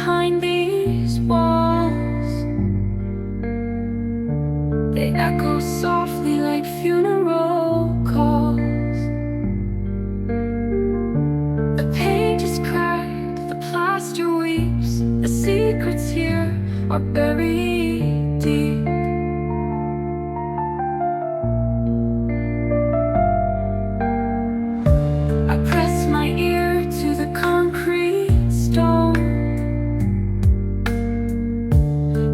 behind these walls. They echo softly like funeral calls. The page is cracked, the plaster weeps. The secrets here are buried deep. I press my ear to the concrete stone.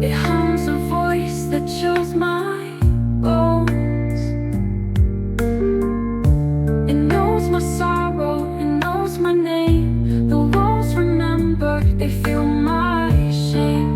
It hums a voice that chills my bones. It knows my sorrow, it knows my name. The walls remember, they feel my shame.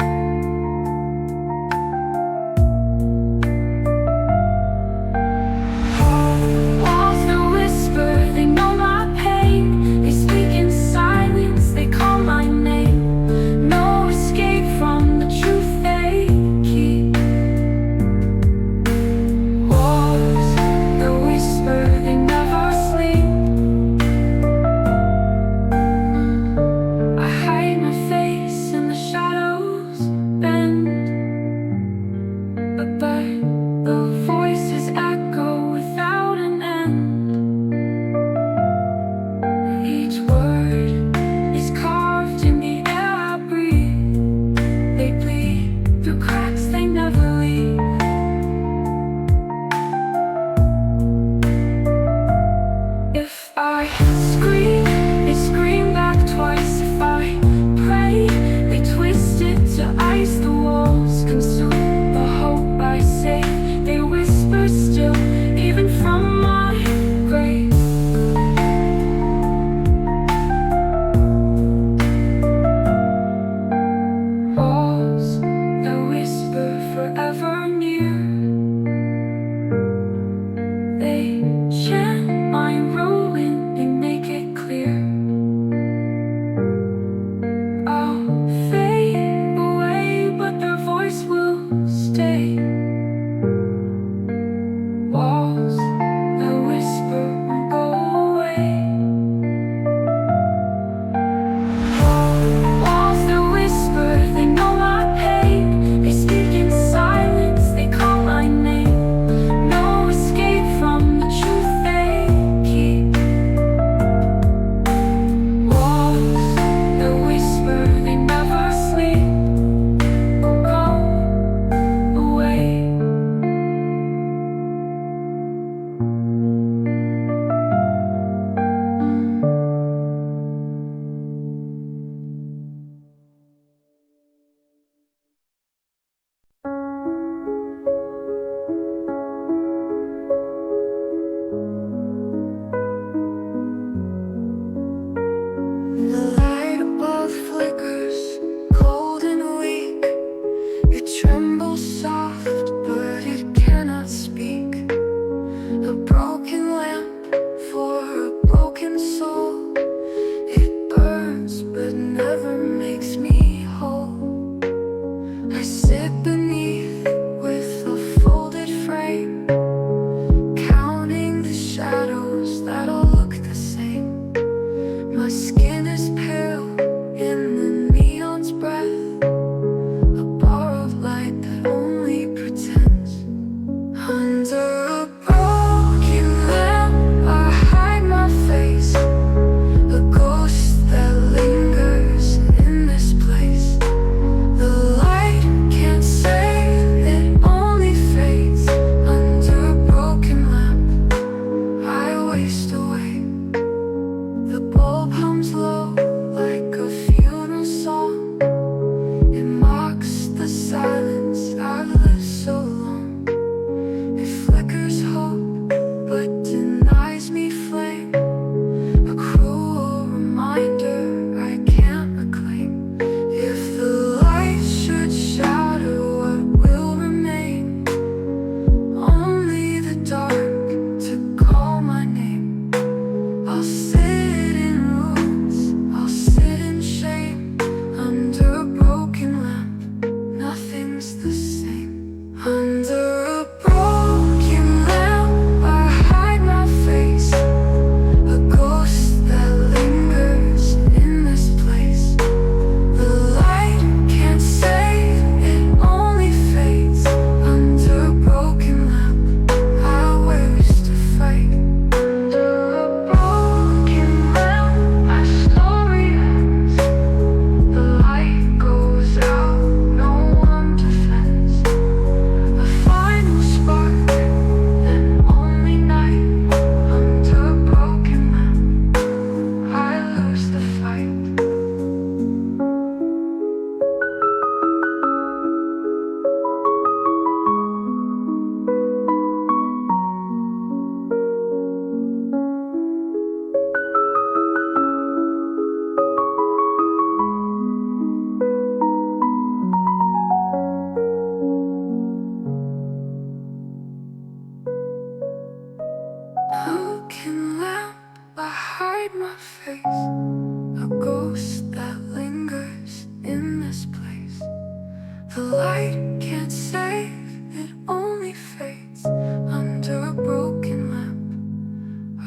light can't save, it only fades under a broken lamp.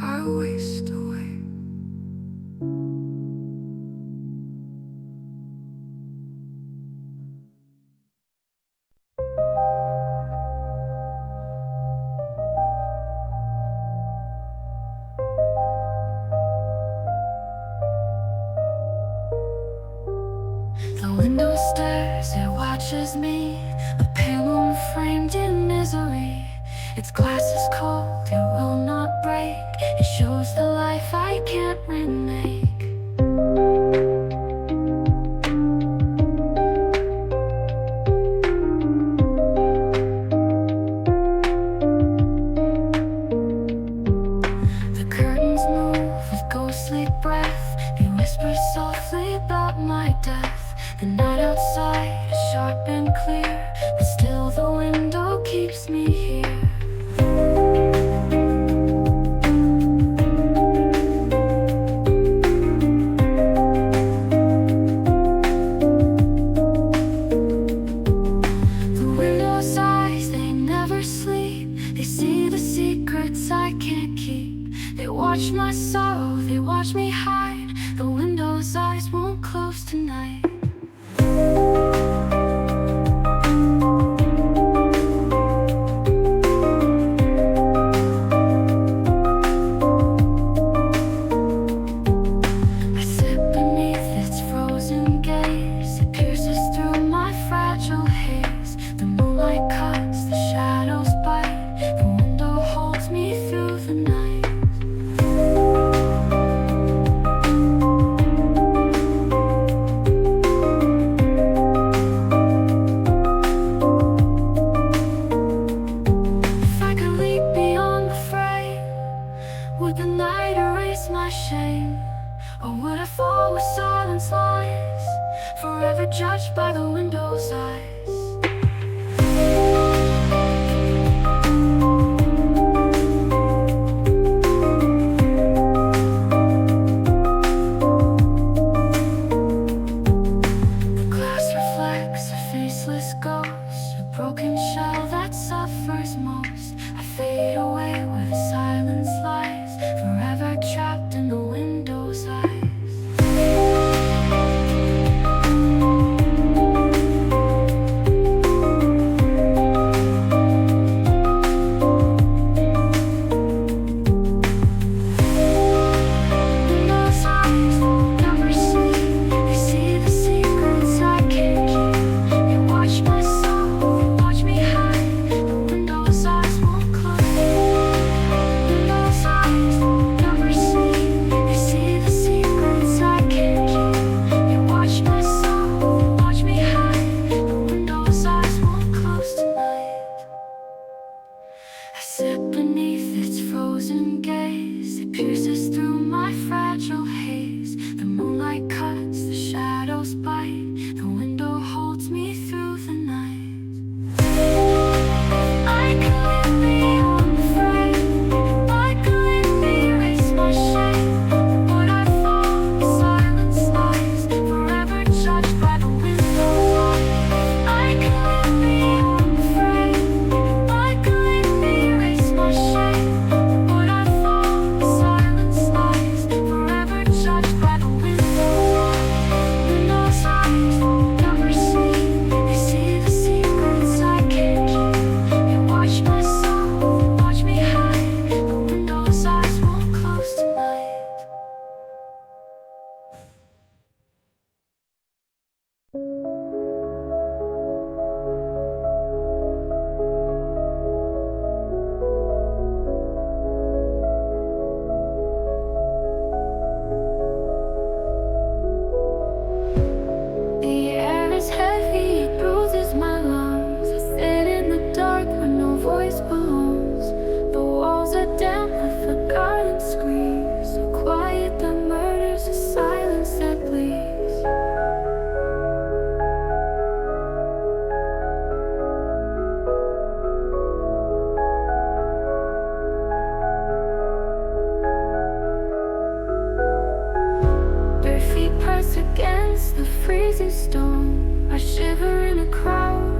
I waste away. The window stares, it watches me, a pale moon framed in misery. Its glass is cold, it will not break. It shows the life I can't remake. The curtains move with ghostly breath. They whisper softly about my death. The night outside is sharp and clear, but still the window keeps me here. The window's eyes, they never sleep. They see the secrets I can't keep. They watch my sorrow, they watch me hide. The window's eyes won't close tonight. Would the night erase my shame? Or would I fall where silence lies, forever judged by the window's eyes? The glass reflects a faceless ghost, a broken shell that suffers most. I fade away where the silence lies, forever trapped in the window's eyes. Window's eyes never sleep. They see the secrets I can't keep. They watch my soul, they watch me hide. The window's eyes won't close. Window's eyes never sleep. They see the secrets I can't keep. They watch my soul, they watch me hide. The window's eyes won't close tonight. I sit beneath its frozen gaze. It pierces through my fragile haze. The moonlight cuts, the shadows bite. The window holds me through the night. I could live beyond the frame. I could live erase my shame. But I fall, silence lies, forever judged by the window's eyes. I could live beyond the frame. I could live erase my shame. But I fall, silence lies, forever judged by the window's eyes. Window's eyes never sleep. They see the secrets I can't keep. They watch my soul, they watch me hide. The window's eyes won't close tonight. The air is heavy, it bruises my lungs. I sit in the dark where no voice belongs. The walls are damp with forgotten screams, so quiet that murders, a silence that bleeds. Bare feet press against the freezing stone. I shiver in a crowd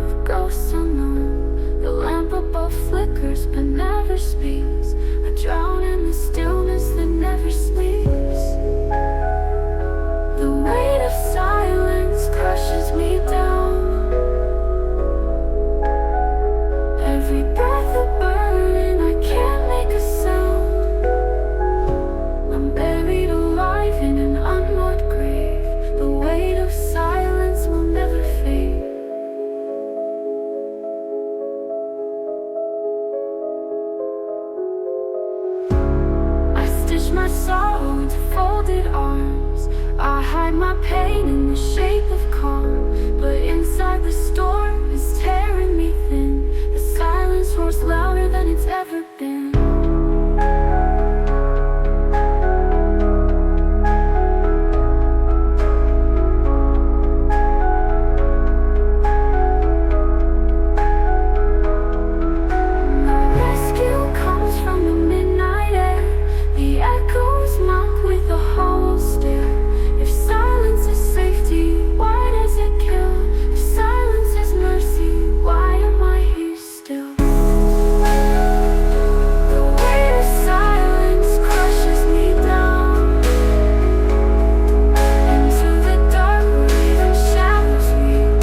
love flickers but never speaks. I drown in the stillness that never sleeps. The weight of silence crushes me down. Every breath a burden, I can't make a sound. I'm buried alive in an unmarked grave. The weight of silence will never fade. I stitch my sorrow into folded arms. I hide my pain in the shape of calm, but inside the storm is tearing me thin. The silence roars louder than it's ever been. My rescue comes from the midnight air. The echoes mock with a hollow stare. If silence is safety, why does it kill? If silence is mercy, why am I here still? The weight of silence crushes me down into the dark where even shadows weep.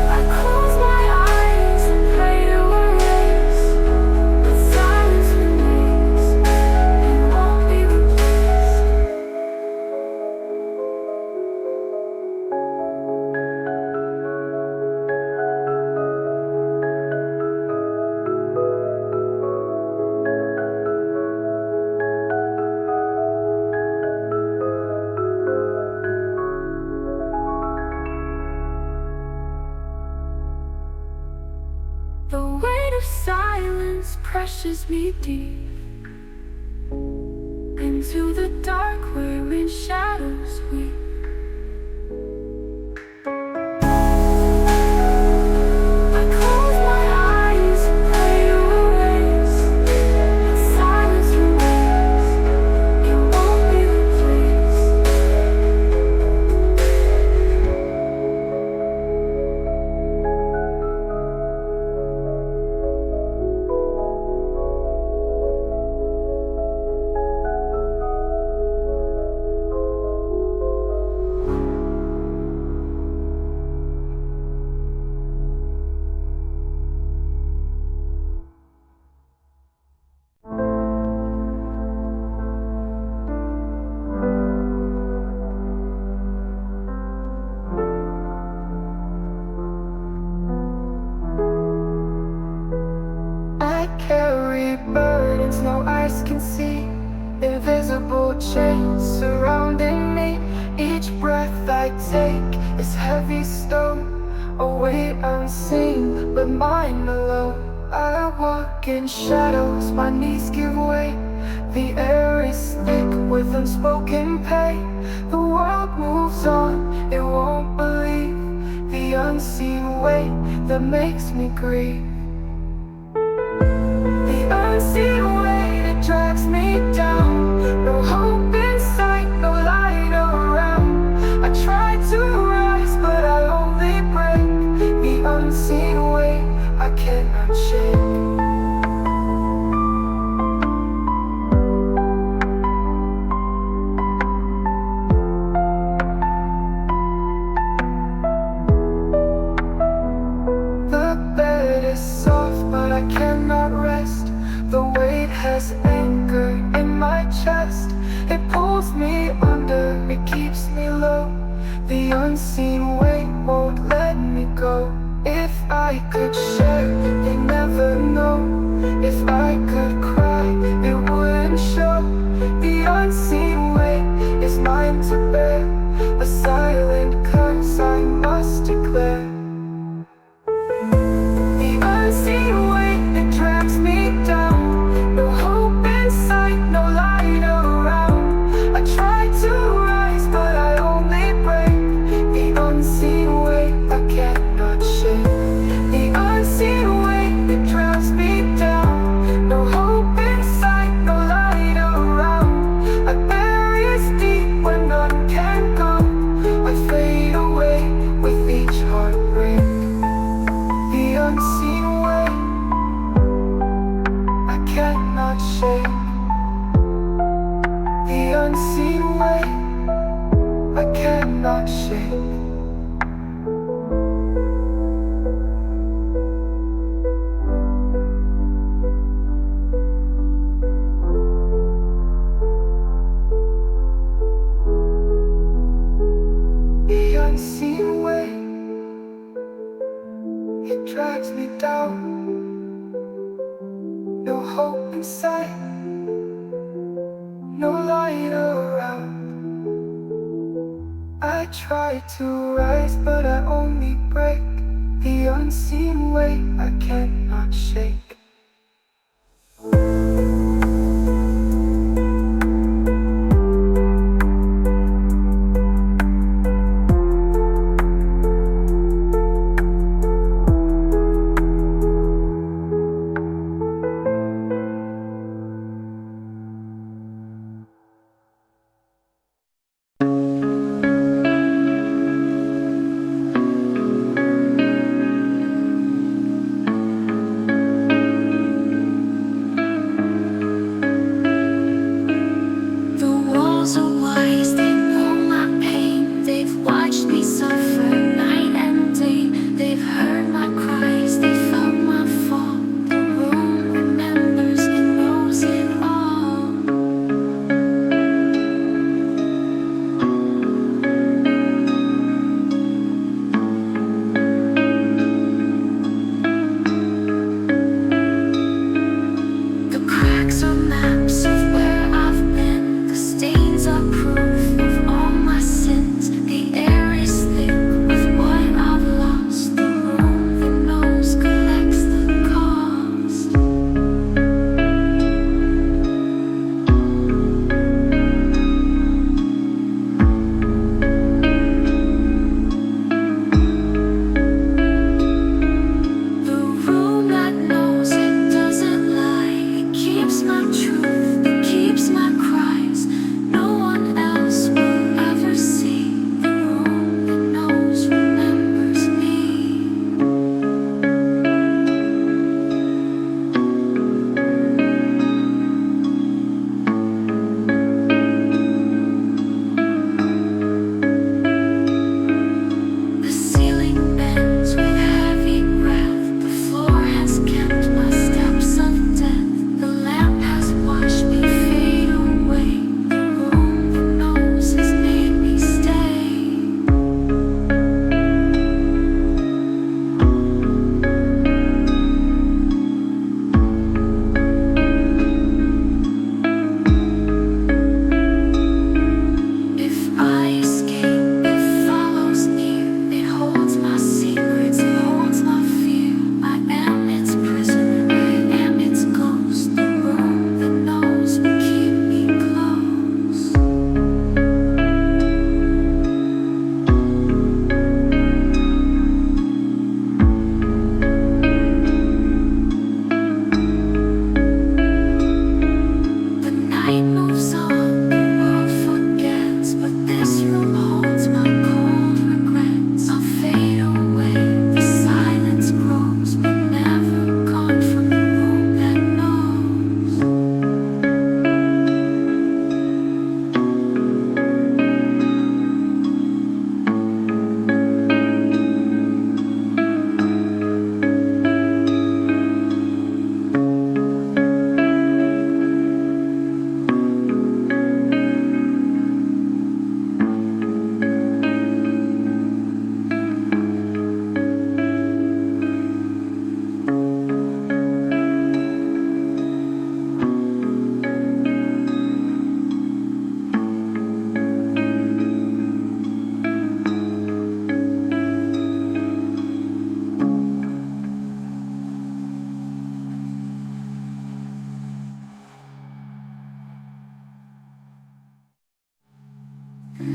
I close my eyes and pray to erase, but silence remains. It won't be replaced. The weight of silence crushes me deep into the dark wherein shadows weep. I close my eyes and pray to erase, but silence remains. It won't be replaced. I carry burdens no eyes can see, invisible chains surrounding me. Each breath I take is heavy stone, a weight unseen but mine alone. I walk in shadows, my knees give way. The air is thick with unspoken pain. The world moves on, it won't believe the unseen weight that makes me grieve. The unseen weight, it drags me down. No hope in sight, no light around. I try to rise, but I only break. The unseen weight, I cannot shake. The bed is soft, but I cannot rest. The weight has anchor in my chest. It pulls me under, it keeps me low. The unseen weight won't let me go. If I could share, they never know. If I could cry, it wouldn't show. The unseen weight is mine to bear. A silent curse I must declare. The unseen weight, it drags me down. No hope in sight, no light around. I try to rise, but I only break. The unseen weight, I cannot shake. The unseen weight, it drags me unseen way I cannot shake. The unseen way, it drags me down. No hope in sight, no light around. I try to rise, but I only break. The unseen way I cannot shake.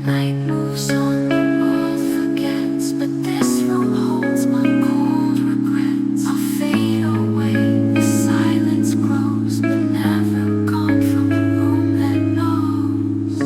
Night moves on, the world forgets, but this room holds my cold regrets. I'll fade away, the silence grows, but never gone from a room that knows.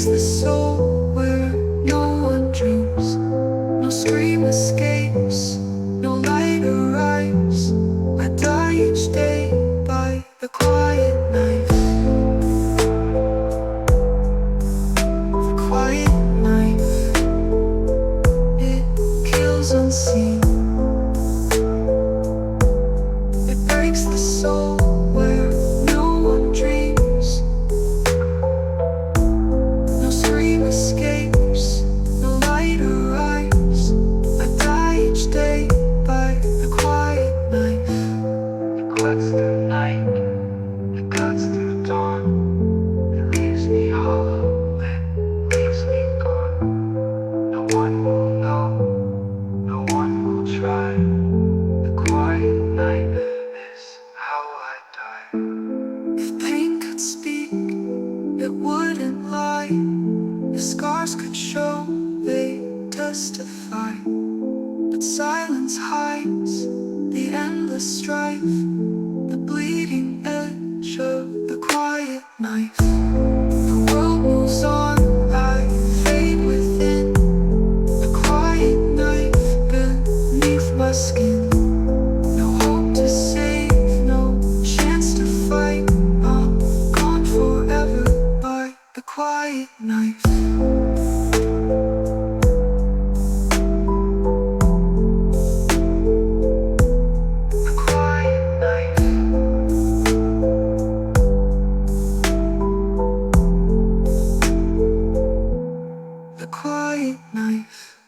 breaks the soul where no one dreams. No scream escapes, no light arrives. I die each day by the quiet knife. The quiet knife, it kills unseen. It breaks the soul where no one dreams. No scream escapes, no light arrives. I die each day by the quiet knife. It cuts through night, it cuts through dawn. It leaves me hollow, it leaves me gone. No one will know, no one will try. The quiet night is how I die. If pain could speak, it wouldn't lie. If scars could show, they testify. But silence hides the endless strife, the bleeding edge of the quiet knife. The world moves on, I fade within. The quiet knife beneath my skin. No hope to save, no chance to fight. I'm gone forever by the quiet knife. The quiet knife. The quiet knife.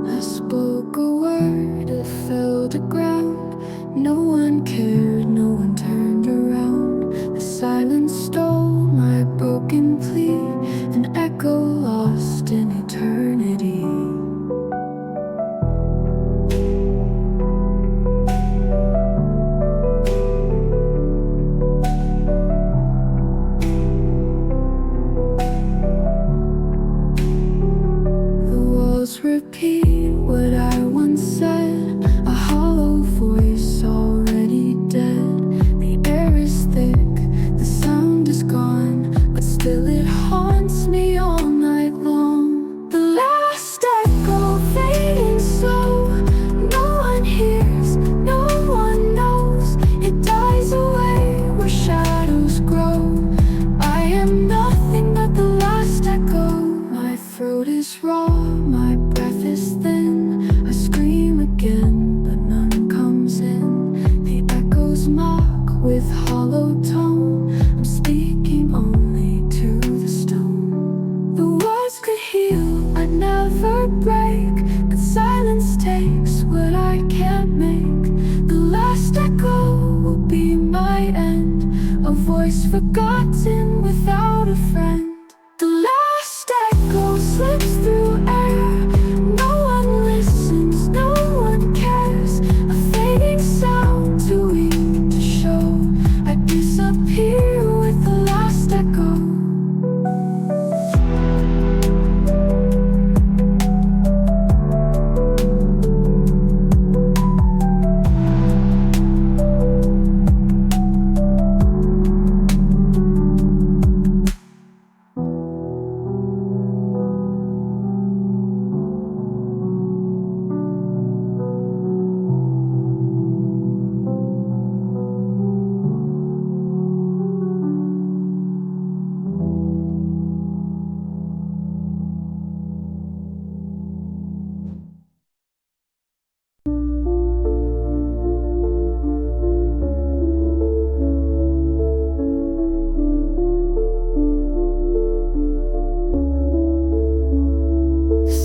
I spoke a word, it fell to ground. No one cared, no one turned around. The silence stole my broken plea, an echo lost in eternity. The walls repeat what I once said, a hollow voice already dead. The air is thick, the sound is gone, but still it haunts me all night long. The last echo fading slow, no one hears, no one knows. It dies away where shadows grow. I am nothing but the last echo. My throat is raw, my breath is thin. I scream again, but none comes in. The echoes mock with hollow tone. I'm speaking only to the stone. The words could heal, I'd never break, but silence takes what I can't make. The last echo will be my end, a voice forgotten without a friend. The last echo slips through air. No one listens, no one cares. A fading sound too weak to show. I disappear with the last echo.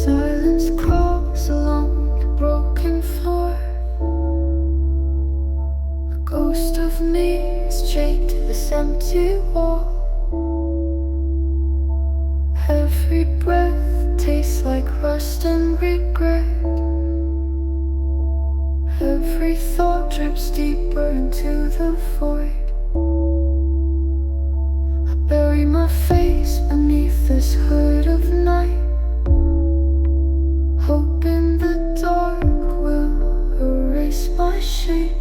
Silence crawls along the broken floor. A ghost of me is chained to this empty wall. Every breath tastes like rust and regret. Every thought drips deeper into the void. I bury my face beneath this hood of night, hoping the dark will erase my shame.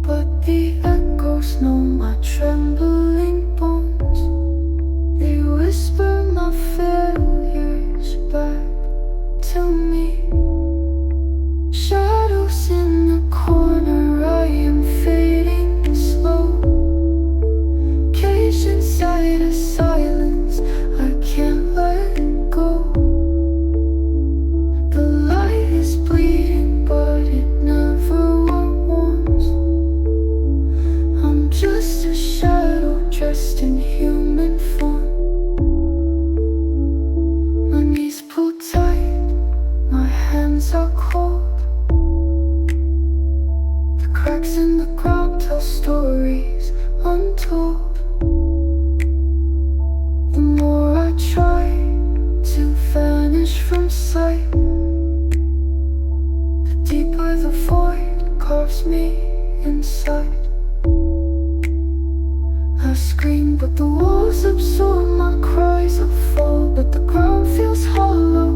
But the echoes know my trembling bones. They whisper my failures back to me. Shadows in the corner, I am fading slow. Caged inside a silence I can't let go. The light is bleeding, but it never warms. I'm just a shadow dressed in human form. My knees pull tight, my hands are cold. The cracks in the ground tell stories untold. The more I try to vanish from sight, the deeper the void carves me inside. I scream, but the walls absorb my cries. I fall, but the ground feels hollow.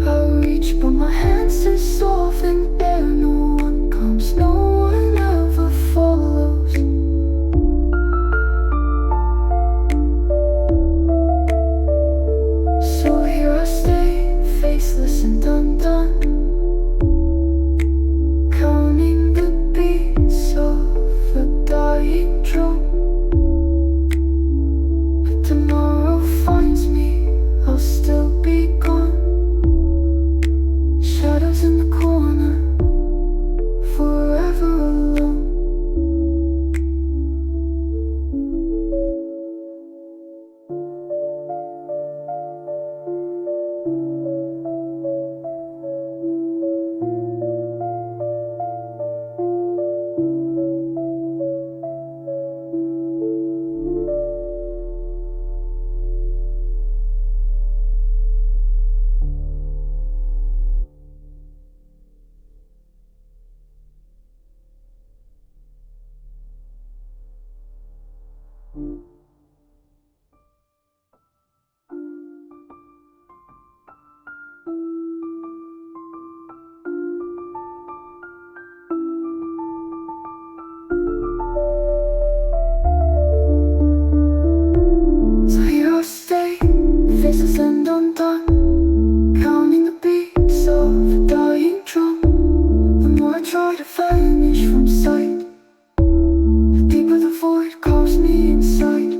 I reach, but my hands dissolve in air. No one comes, no one ever follows. So here I stay, faceless and undone, counting the beats of a dying drum. If tomorrow finds me, I'll still be gone. Shadows in the corner, forever alone. So here I stay, faces and undone, counting the beats of a dying drum. The more I try to vanish from sight, the deeper the void carves me inside.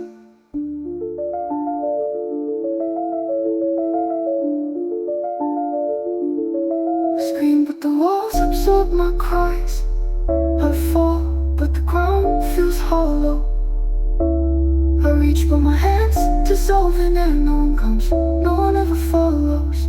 I scream, but the walls absorb my cries. I fall, but the ground feels hollow. I reach, but my hands dissolve in air. No one comes, no one ever follows.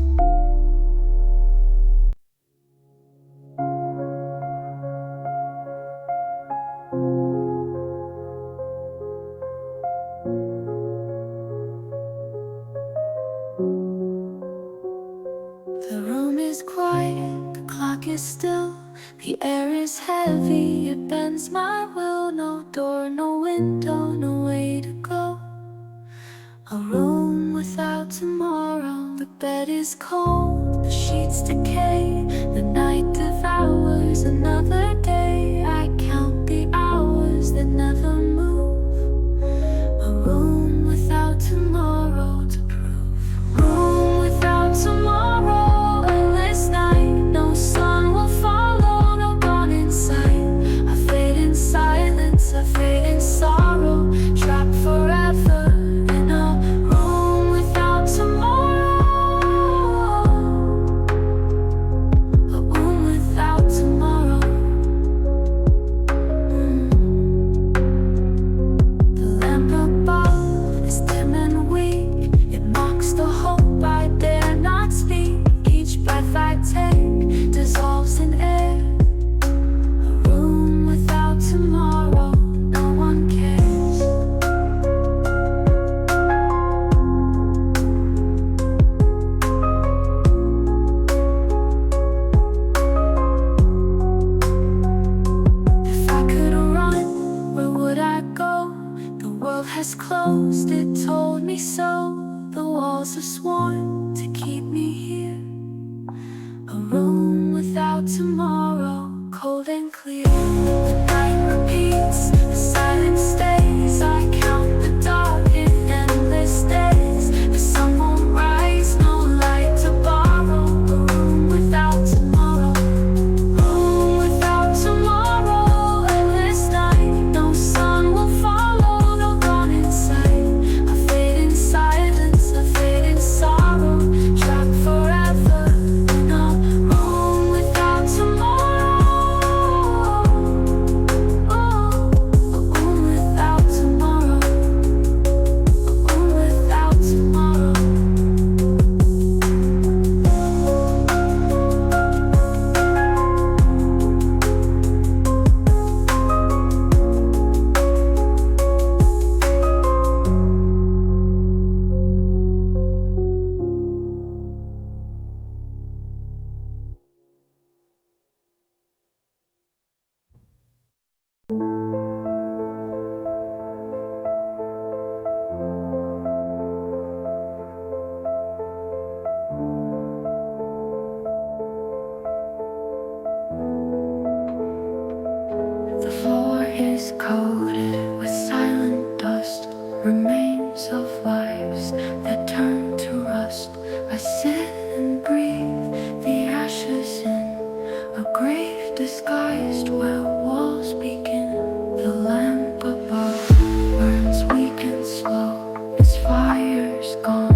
The room is quiet, the clock is still. The air is heavy, it bends my will. No door, no window, no way to go. A room without tomorrow. The bed is cold, the sheets decay. The night devours another day. I count the hours that never move. A room without tomorrow to prove. Room without tomorrow, endless night. No sun will follow, no dawn in sight. I fade in silence, I fade in sorrow, trapped forever in a room without tomorrow. A eyes closed, it told me so. The walls are sworn to keep me here. A room without tomorrow, cold and clear. The night repeats, the silence stays. I count the dark in endless days. The sun won't rise, no light to borrow. A room without tomorrow, room without tomorrow. Endless night, no sun will follow, no dawn in sight. I fade in silence, I fade in sorrow, trapped forever in a room without tomorrow. Oh, a room without tomorrow, a room without tomorrow. The floor is coated with silent dust, remains of lives that turn to rust. I sit and breathe the ashes in a grave disguised where walls begin. The lamp above burns weak and slow. Its fire's gone,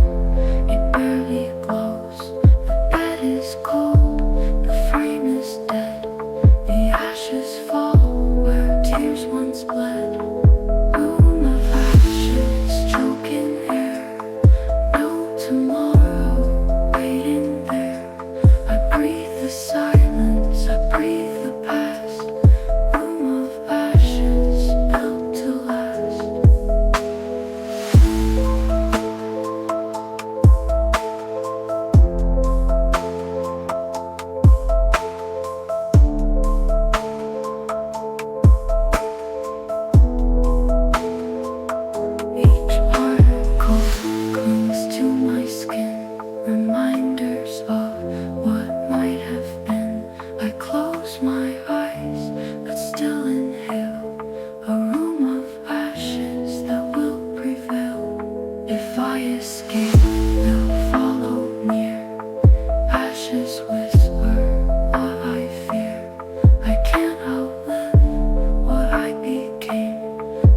it barely glows. The bed is cold, the frame is dead. The ashes fall where tears once bled. Room of ashes, choking air. No tomorrow waiting there. I breathe the silence, I breathe the past. Room of ashes, built to last. Each particle clings to my skin, reminders of what might have been. I close my eyes, but still inhale a room of ashes that will prevail. If I escape, they'll follow near. Ashes whisper what I fear. I can't outlive what I became.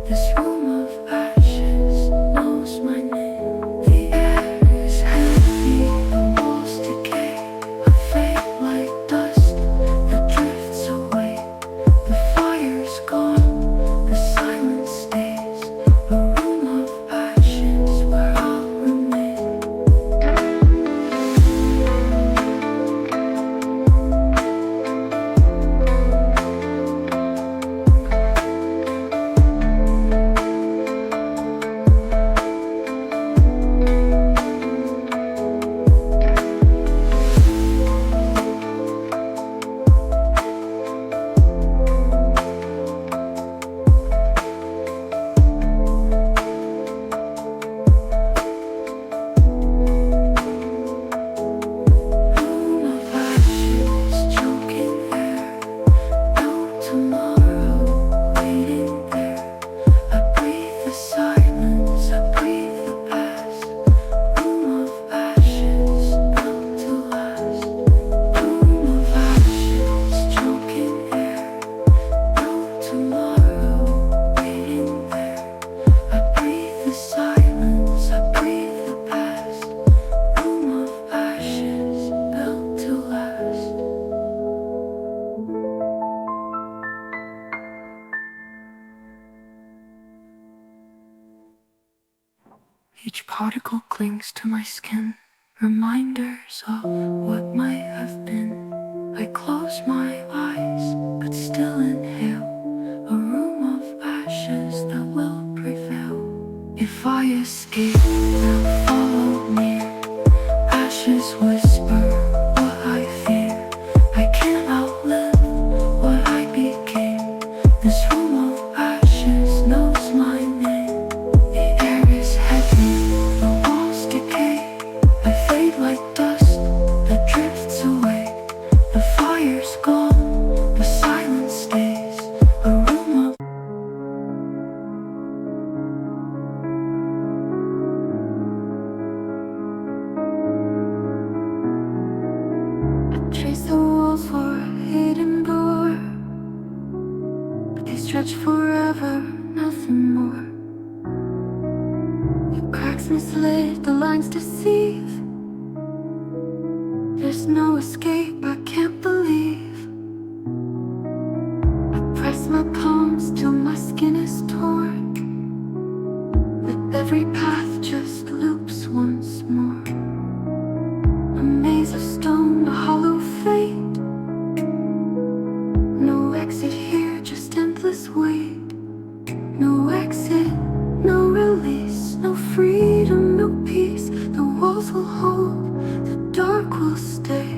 This room of ashes knows my name. The air is heavy, the walls decay. I fade like dust that drifts away. The fire's gone, the silence stays. A room of ashes where I'll remain. Room of ashes, choking air. No tomorrow waiting there. I breathe the silence, I breathe the past. Room of ashes, built to last. Room of ashes, choking air. No tomorrow waiting there. I breathe the silence, I breathe the past. Room of ashes, built to last. Each particle clings to my skin, reminders of what might have been. I close my eyes, but still inhale a room of ashes that will prevail. If I escape, they'll follow near. Ashes whisper what I fear. I can't outlive what I became. This room of ashes knows my name. The The cracks misled, the lines deceive. There's no escape, I can't believe. I press my palms till my skin is torn, but every path just loops once more. A maze of stone, a hollow fate. No exit here, just endless wait. No exit, no release, no freedom, no peace. The walls will hold, the dark will stay.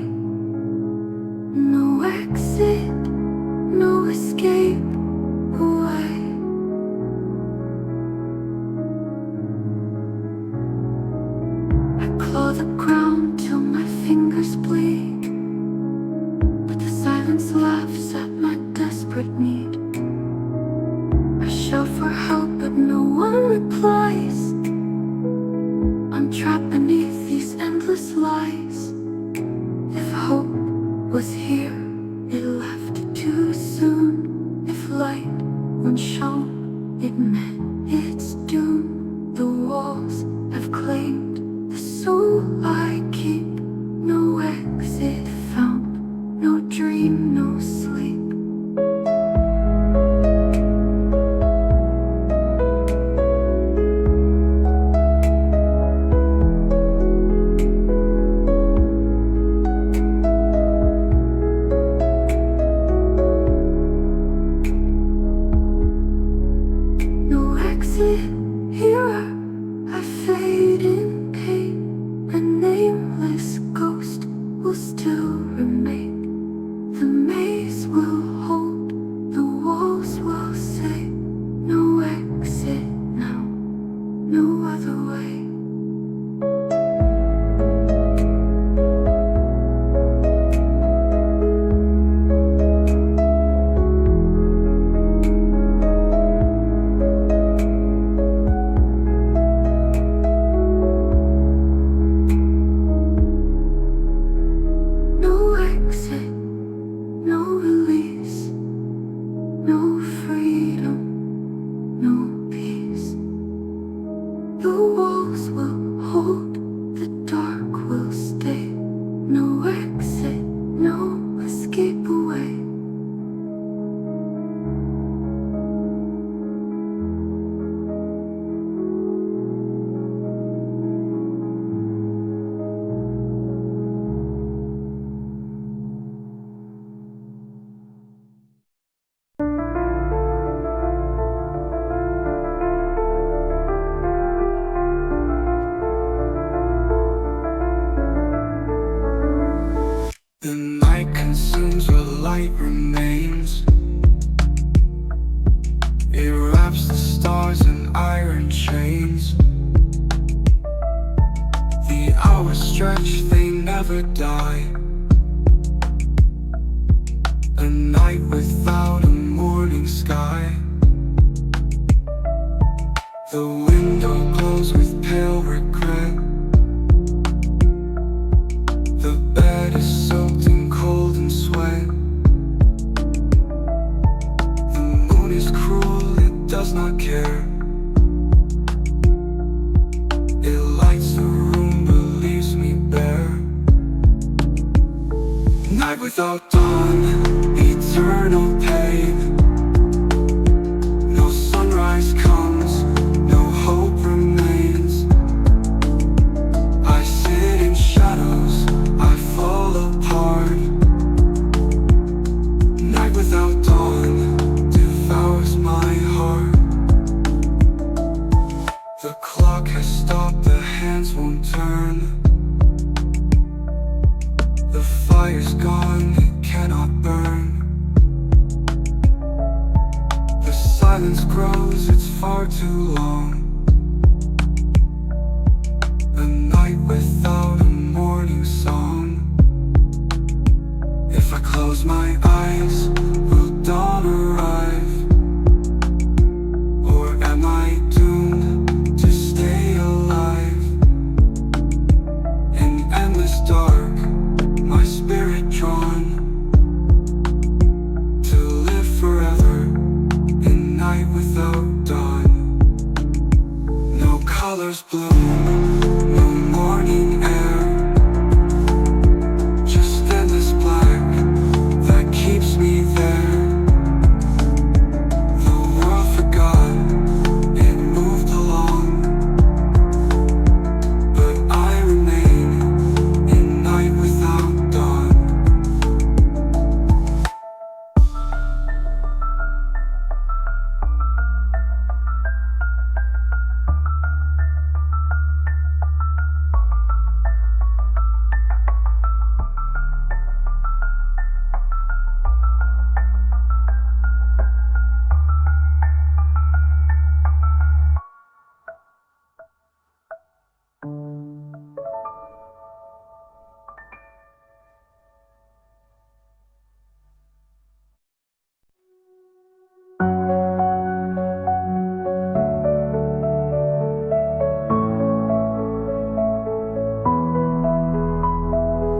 No exit, no escape away. I claw the ground till my fingers bleed, but the silence laughs at my desperate need. I shout for help, but no one replies. I'm trapped beneath these endless lies. If hope was here, it left too soon. If light once shone, it meant its doom. The walls have claimed the soul I keep. No exit found, no dream, no sleep. Here I fade in pain. A nameless ghost will still remain. The maze will hold, the walls will say, no exit now, no other way. The night consumes where light remains. It wraps the stars in iron chains. The hours stretch, they never die. A night without a morning sky. The window glows with pale regret. The bed is soaked in cold and sweat. The moon is cruel, it does not care. It lights the room, but leaves me bare. Night without dawn, eternal pain. No sunrise comes, no hope remains. I sit in shadows, I fall apart. Night without dawn devours my heart. The clock has stopped, the hands won't turn. The fire's gone, it cannot burn. The silence grows, it's far too long. A night without a morning song. If I close my eyes, will dawn arrive? Or am I doomed to stay alive? In endless dark, my spirit drawn to live forever in night without dawn. flowers bloom, no morning air, just endless black that keeps me there. The world forgot, it moved along, but I remain in night without dawn.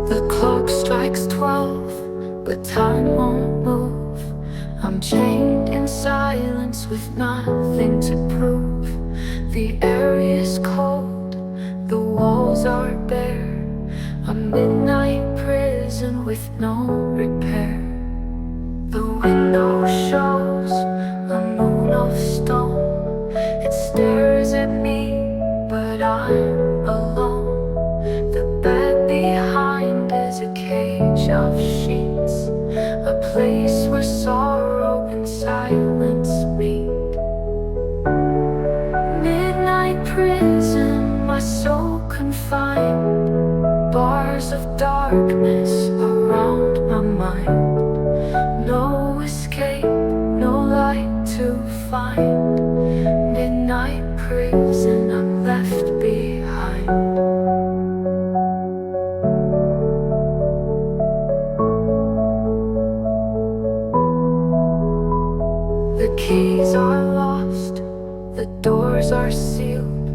The clock strikes 12, but time won't move. I'm chained in silence with nothing to prove. The air is cold, the walls are bare, a midnight prison with no repair. The window shows a moon of stone. It stares at me, but I'm alone. The bed behind is a cage of sheets, a place where sorrow and silence meet. Midnight prison, my soul confined, bars of darkness around my mind. No escape, no light to find. Midnight prison, I'm left behind. The keys are lost, the doors are sealed,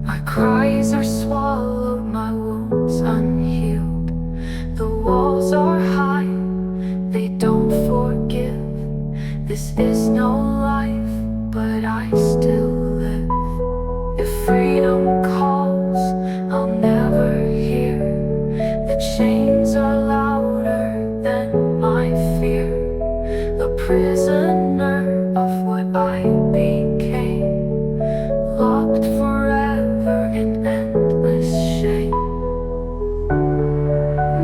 my cries are swallowed, my wounds unhealed. The walls are high, they don't forgive. This is no life, but I still live. If freedom calls, I'll never hear. The chains are louder than my fear. A prisoner of what I became, locked forever in endless shame.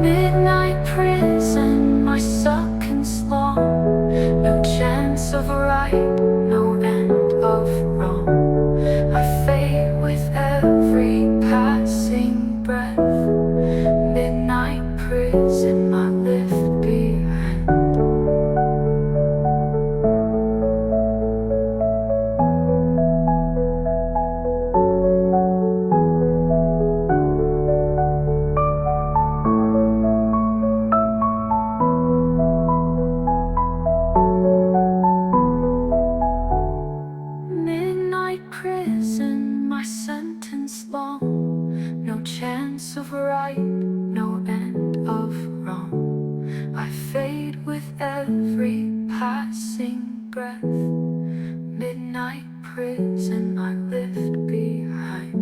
Midnight prison, my seconds long, no chance of right, no end of wrong. I fade with every passing breath. Midnight prison, I live behind. Midnight prison, my sentence long, no chance of right, no end of wrong. I fade with every passing breath. Midnight prison, I live behind.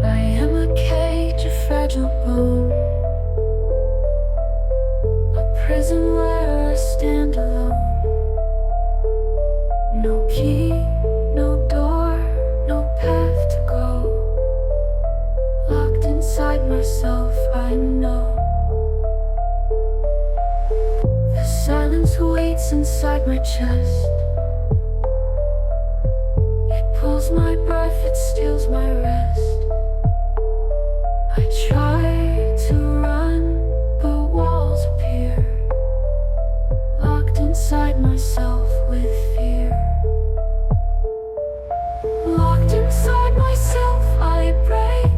I am a cage of fragile bone, a prison where I stand alone. No key, no door, no path to go. Locked inside myself, I know. The silence waits inside my chest. It pulls my breath, it steals my rest. I try to run, but walls appear, locked inside myself with fear. Locked inside myself, I break.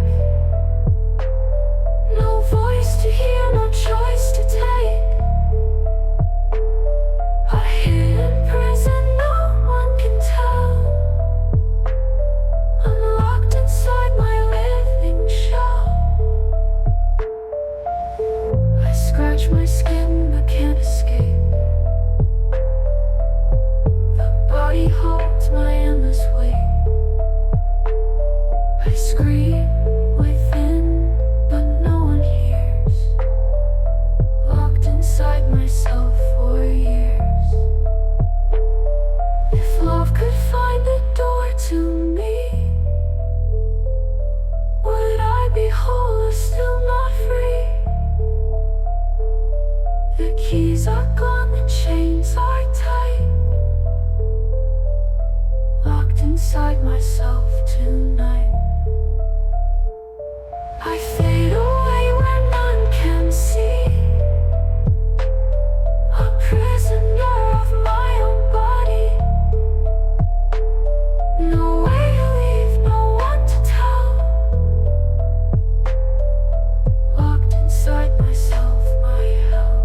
No voice to hear, no choice to take. A hidden prison no one can tell. inside myself tonight. I fade away where none can see, a prisoner of my own body. No way to leave, no one to tell. Locked inside myself, my hell.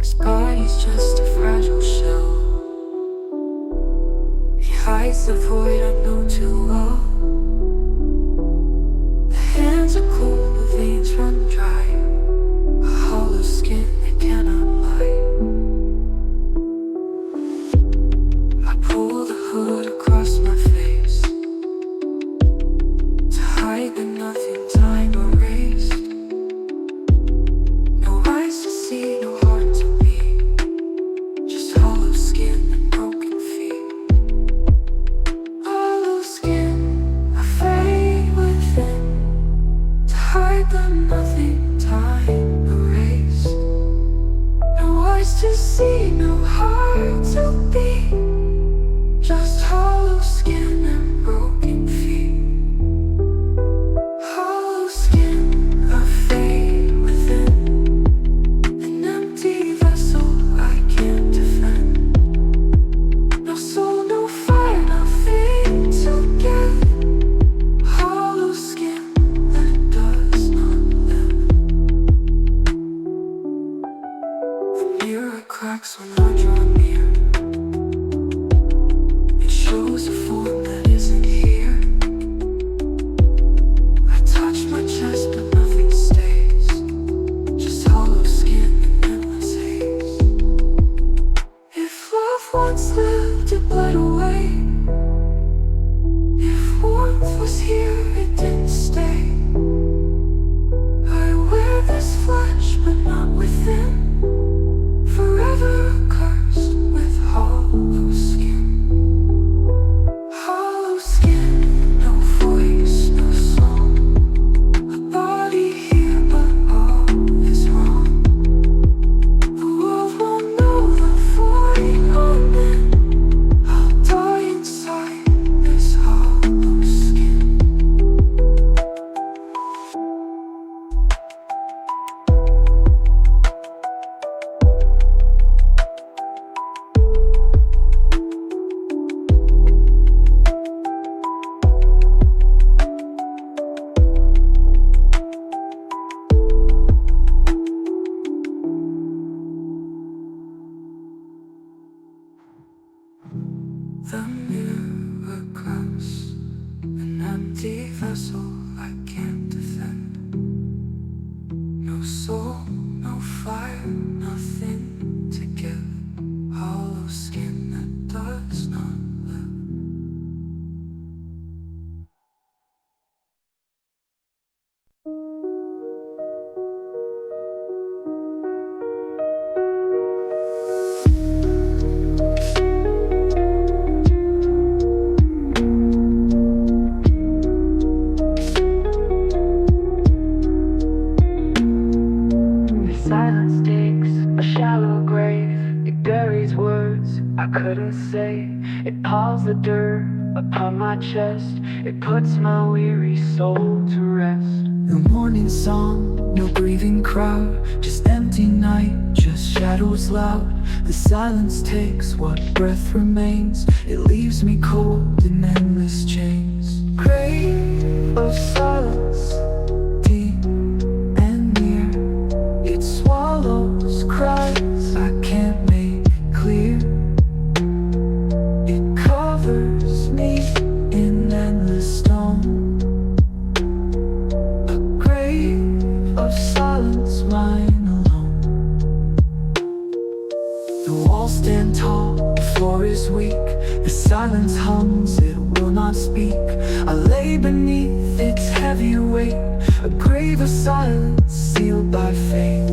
Sky is just a fragile shell. He hides the void I know too well. The hands are cold, the veins run dry, a hollow skin that cannot lie. I pull the hood across my face to hide the nothing time erased. No eyes to see, no heart to beat, just hollow skin and broken feet. Hollow skin, I fade within to hide the nothing time erased. No eyes to see, no heart to beat, just hollow skin and broken feet. Hollow skin, I fade within an empty vessel I can't defend. No soul, no fire, nothing to give. Hollow skin that does not live. The mirror cracks when I draw near. It shows a form that isn't here. I touch my chest but nothing stays, just hollow skin and endless haze. If love once lived, it bled away. If warmth was here, it didn't stay. I wear this flesh but not within, forever cursed with hollow skin. Hollow skin, no voice, no song, a body here but all is wrong. The world won't know the void I'm in. I'll die inside this hollow skin. The mirror cracks, an empty vessel I can't defend. No soul, no fire, nothing to give. Hollow skin that does not live. Silence digs a shallow grave. It buries words I couldn't say. It piles the dirt upon my chest. It puts my weary soul to rest. No morning song, no grieving crowd, just empty night, just shadows loud. The silence takes what breath remains, it leaves me cold in endless chains. Grave of silence, deep and near, it swallows cries I can't make clear. It covers me in endless stone, a grave of silence, mine alone. The walls stand tall, the floor is weak, the silence hums, it will not speak. I lay beneath its heavy weight, a grave of silence sealed by fate.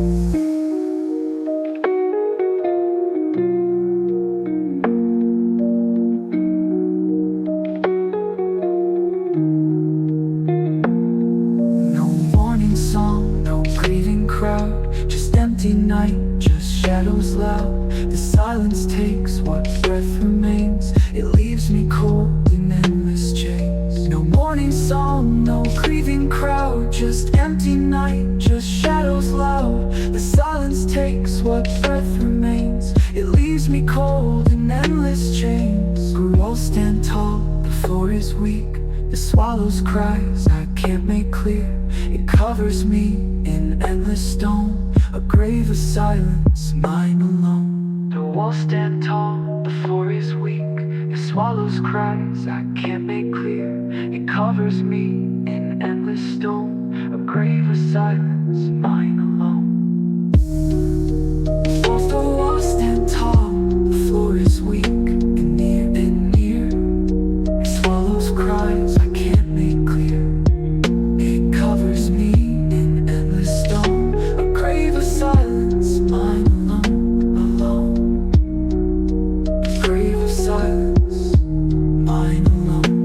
No morning song, no grieving crowd, just empty night, just shadows loud. The silence takes what breath remains, it leaves me cold in endless chains. No morning song, no grieving crowd, just empty night, just shadows loud. The silence takes what breath remains, it leaves me cold in endless chains. The walls stand tall, the floor is weak, the swallows cries I can't make clear. It covers me in endless stone, a grave of silence, mine alone. The walls stand tall, the floor is weak, the swallows cries I can't make clear. It covers me in endless stone, a grave of silence, mine alone. The walls stand tall, the floor is weak, and near, it swallows cries I can't make clear. It covers me in endless stone, a grave of silence, mine alone, a grave of silence, mine alone.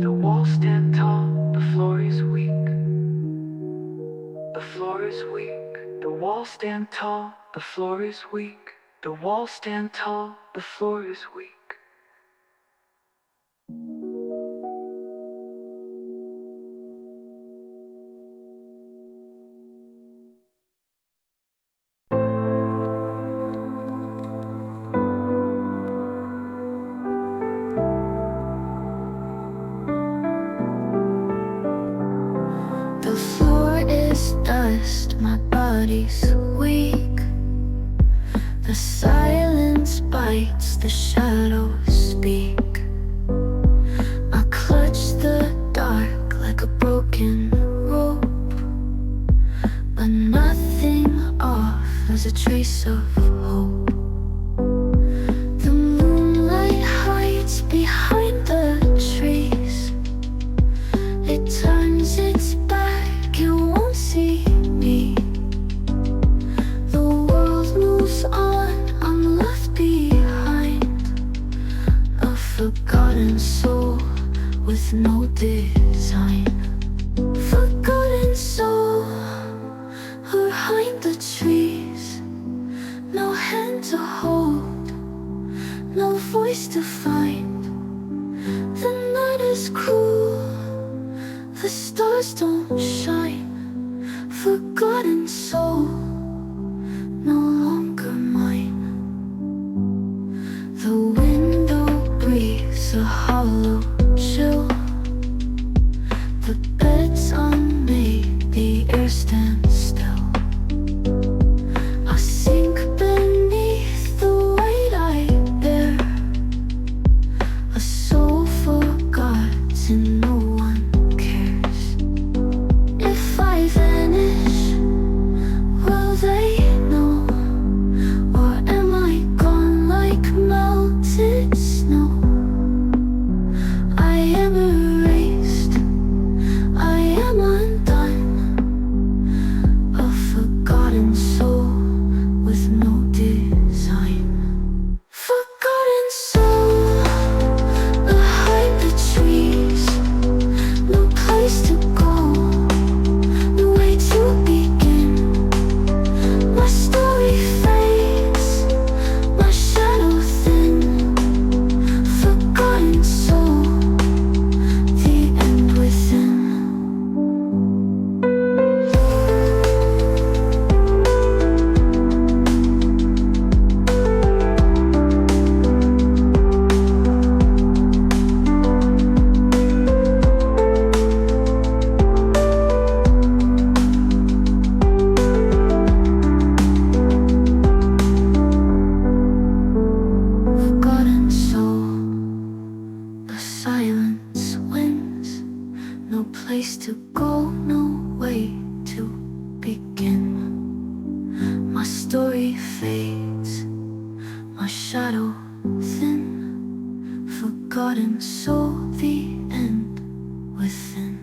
The walls stand tall, the floor is weak, the floor is weak. The walls stand tall, the floor is weak, the walls stand tall, the floor is weak. The floor is dust, my body's weak. The silence bites, the shadows speak. I clutch the dark like a broken rope, but nothing offers a trace of hope. The moonlight hides behind the trees, it turns its back, it won't see me. The world moves on, I'm left behind, a forgotten soul with no design. Forgotten soul behind the trees, no hand to hold, no voice to find. The night is cruel, the stars don't shine. Forgotten soul, no longer mine. The window breathes a hollow chill, the bed's unmade, the air stands still. I sink beneath the weight I bear, my shadow thin, forgotten, saw the end within.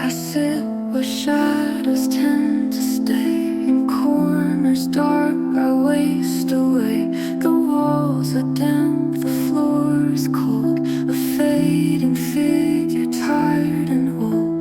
I sit where shadows tend to stay, in corners dark I waste away. The walls are damp, the floor is cold, a fading figure, tired and old.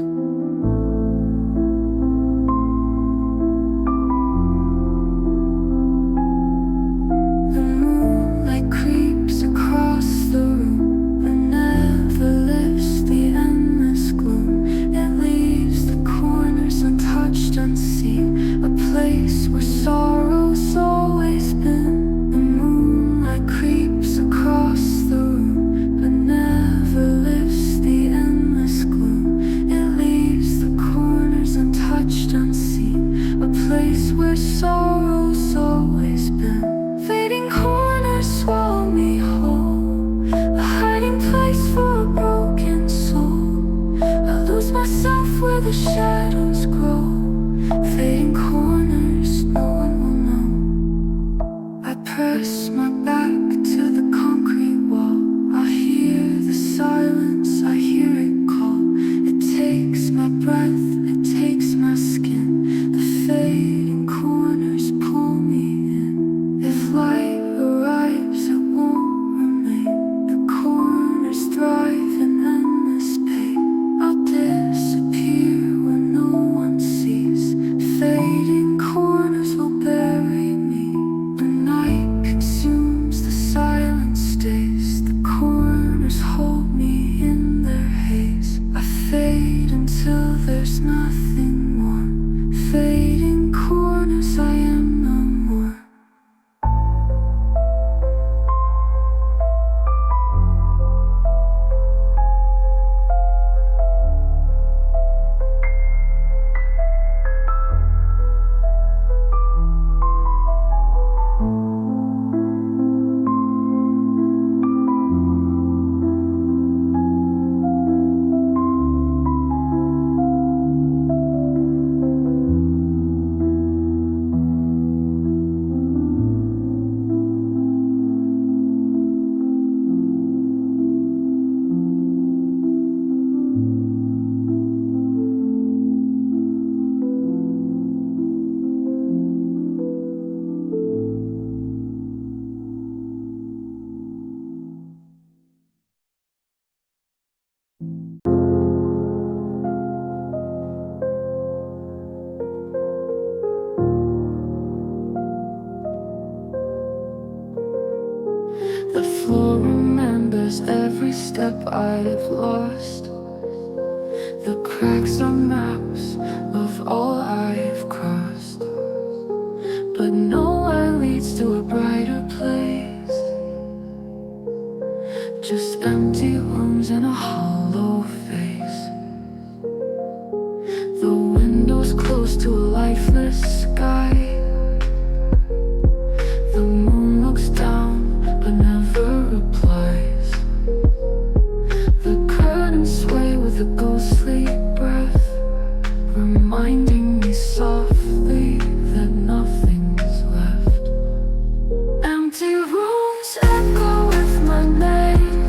The moonlight creeps across the room, but never lifts the endless gloom. It leaves the corners untouched, unseen, a place where sorrow's always been. The moonlight creeps across the room, but never lifts the endless gloom. It leaves the corners untouched, unseen, a place where sorrow's always been. Fading corners swallow me whole, a hiding place for a broken soul. I lose myself where the shadows grow. Fading corners, no one will know. I press my back to the concrete wall. I hear the silence, I hear it call. It takes my breath, it takes my skin. The fading corners pull me in. If light arrives, it won't remain. The corners thrive in endless pain. I'll disappear where no one sees. Fading corners will bury me. The night consumes, the silence stays. The corners hold me in their haze. I fade until there's nothing more. Fading corners, I am no more. The floor remembers every step I've lost. The cracks are maps of all I've crossed. But nowhere leads to a brighter place. Just empty rooms and a hollow face. The window's close to a lifeless sky. The moon looks down but never replies. The curtains sway with a ghostly breath, reminding me softly that nothing's left. Empty rooms echo with my name.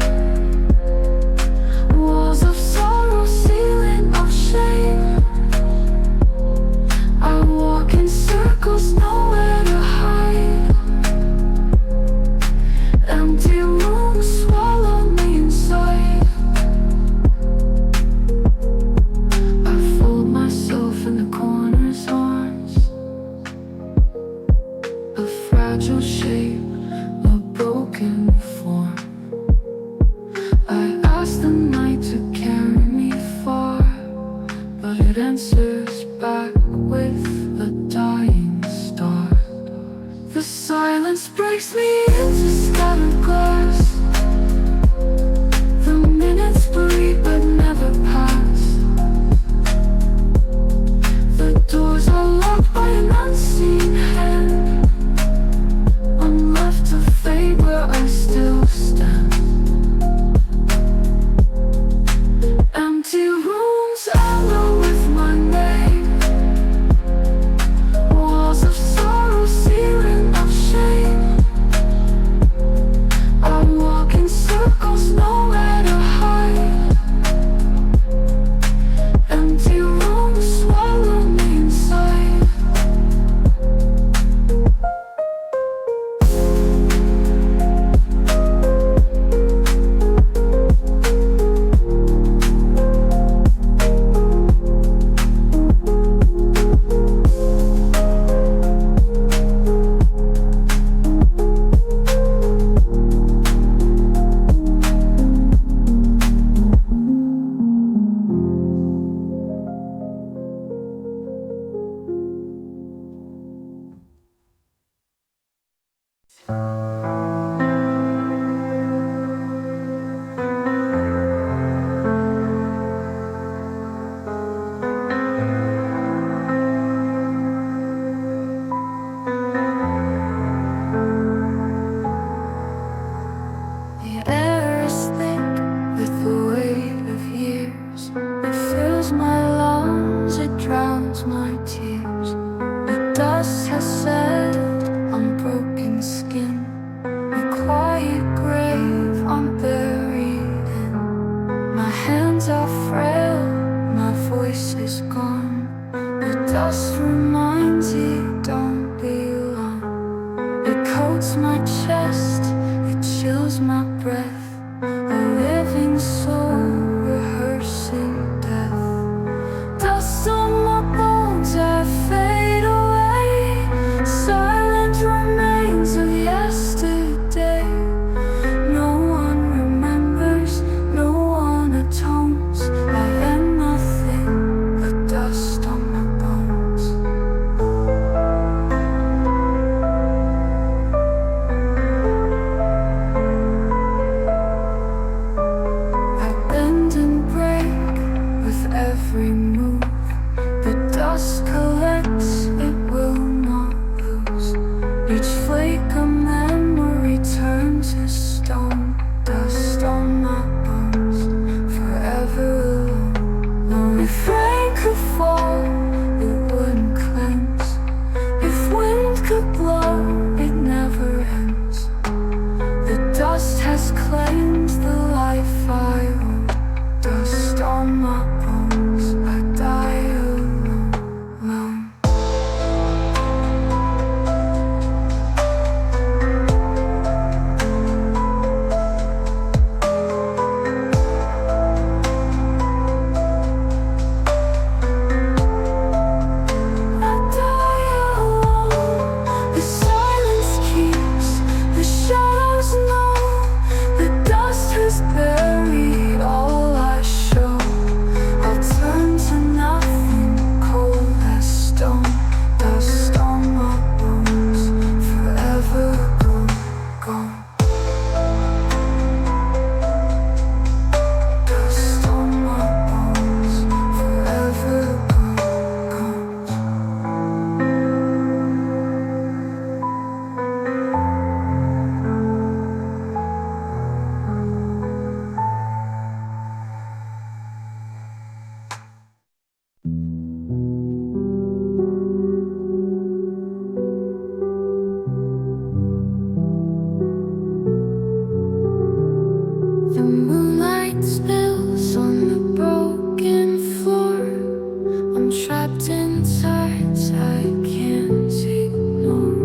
The moonlight spills on the broken floor. I'm trapped in tides I can't ignore.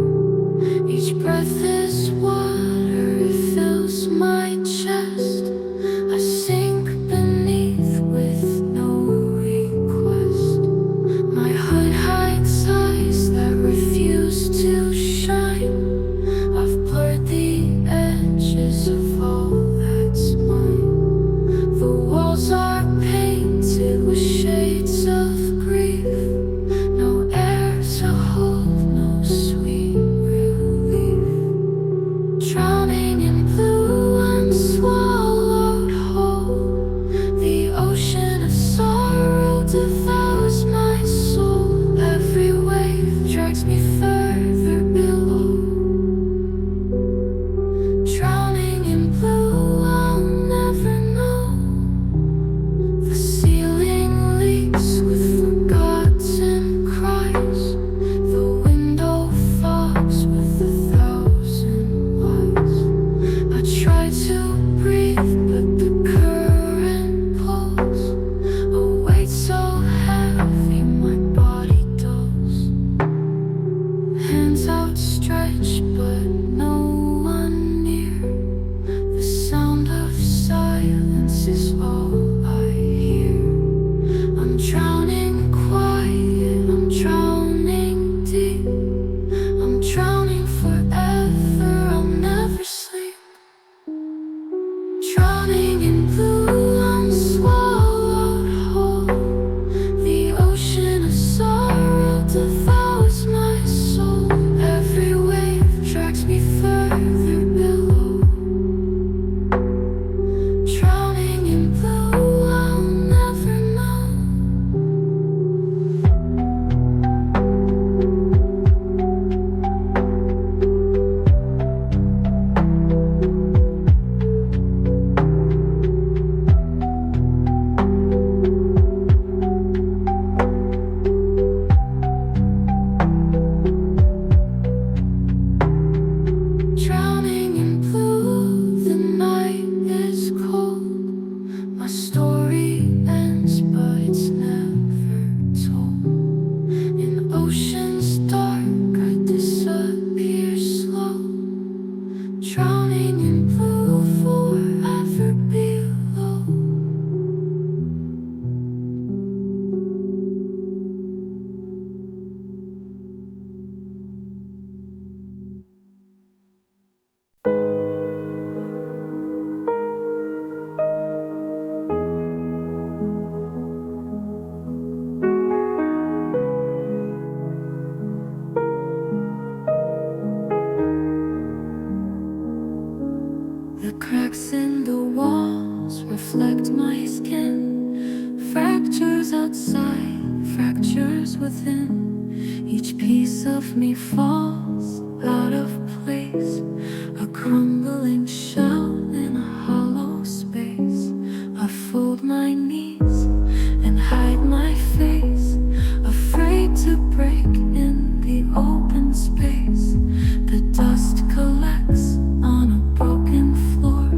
Each breath is water, it fills my chest. I sink beneath with no request. My hood hides eyes that refuse to shine. I've blurred the edges of all that's mine. The walls are painted with shades of grief. No air to hold, no sweet relief. Drowning in blue, unswallowed whole. The ocean of sorrow devours my soul. Every wave drags me further below. Drowning in blue, I'll never know. The ceiling leaks with forgotten cries. The window fogs with 1,000 lies. I try to breathe, but the current pulls. A weight so heavy my body dulls. Hands outstretched, but no one near. The sound of silence is all I hear. I'm drowning quiet, I'm drowning deep. I'm drowning forever, I'll never sleep. Drowning in blue, unswallowed whole. The ocean of sorrow devours my soul. Every wave drags me further below. Drowning in blue, I'll never know. Drowning in blue, the night is cold. My story ends, but it's never told. In oceans dark, I disappear slow. Drowning in blue, forever below. The cracks in the walls reflect my skin. Fractures outside, fractures within. Each piece of me falls out of place. A crumbling shell in a hollow space. I fold my knees and hide my face, afraid to break in the open space. The dust collects on a broken floor.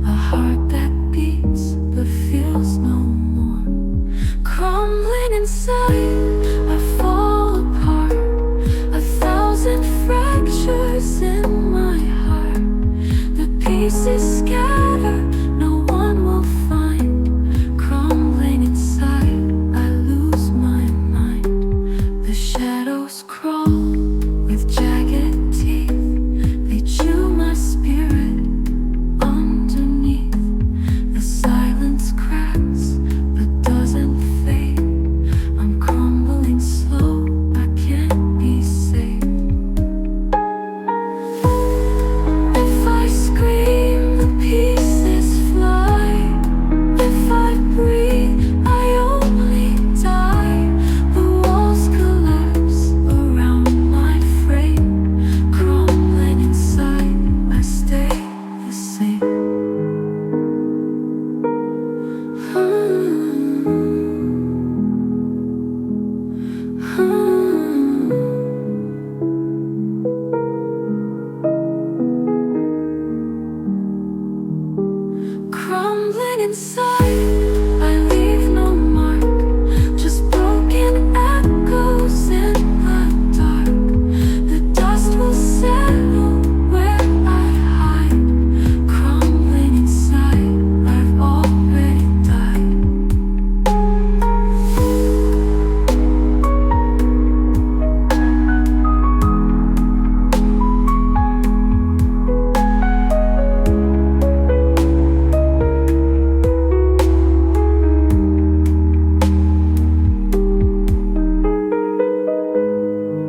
A heart that beats but feels no more. Crumbling inside, I fall apart. 1,000 fractures in my heart. The pieces scatter, no one will find. Crumbling inside, I lose my mind. The shadows crawl with jagged teeth. They chew my spirit underneath. The silence cracks but doesn't fade. I'm crumbling slow, I can't be saved. If I scream, the pieces inside. I leave no mark, just broken echoes in the dark. The dust will settle where I hide, crumbling inside. I've already died.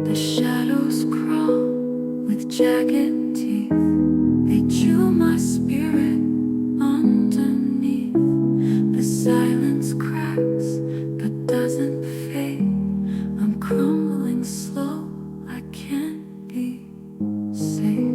The shadows crawl with jagged teeth. They chew my spirit underneath. The silence cracks but doesn't fade. I'm crumbling slow, I can't be safe.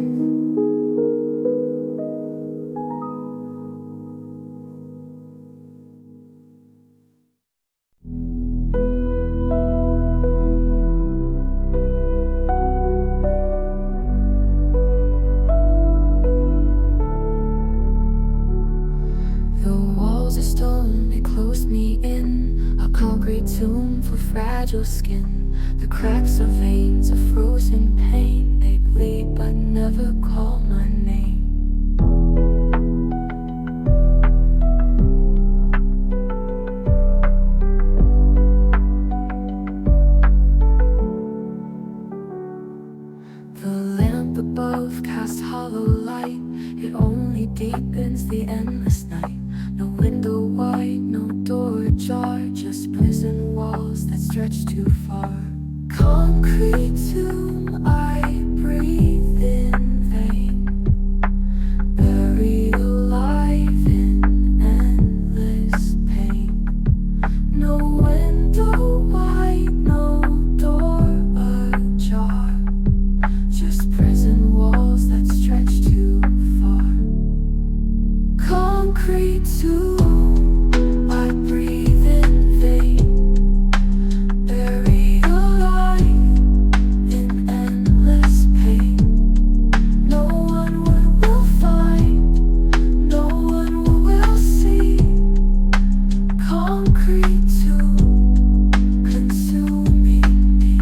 The walls are stone, they closed me in. A concrete tomb for fragile skin. The cracks are veins of frozen pain. They bleed but never call my name. The lamp above casts hollow light. It only deepens the endless night. No window wide, no door ajar, just prison walls that stretch too far. Concrete tomb, I breathe in vain. Buried alive in endless pain. No window wide, no door ajar, just prison walls that stretch too far. Concrete tomb, I breathe in vain. Buried alive in endless pain. No one will find, no one will see. Concrete tomb, consuming me.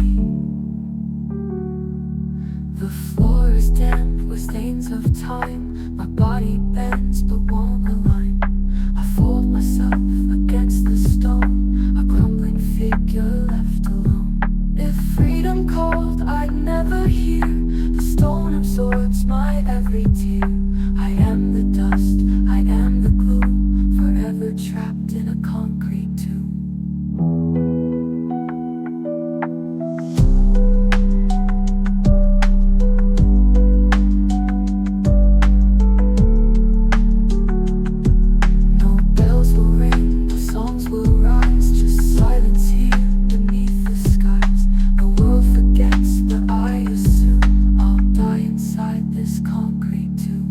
The floor is damp with stains of time. My body bends but won't align. I fold myself against the stone, a crumbling figure left alone. If freedom called, I'd never hear. The stone absorbs my every tear. I am the dust, I am the gloom, forever trapped in a concrete tomb. No bells will ring, no songs will rise, just silence here beneath the skies. The world forgets, but I assume I'll die inside this concrete tomb.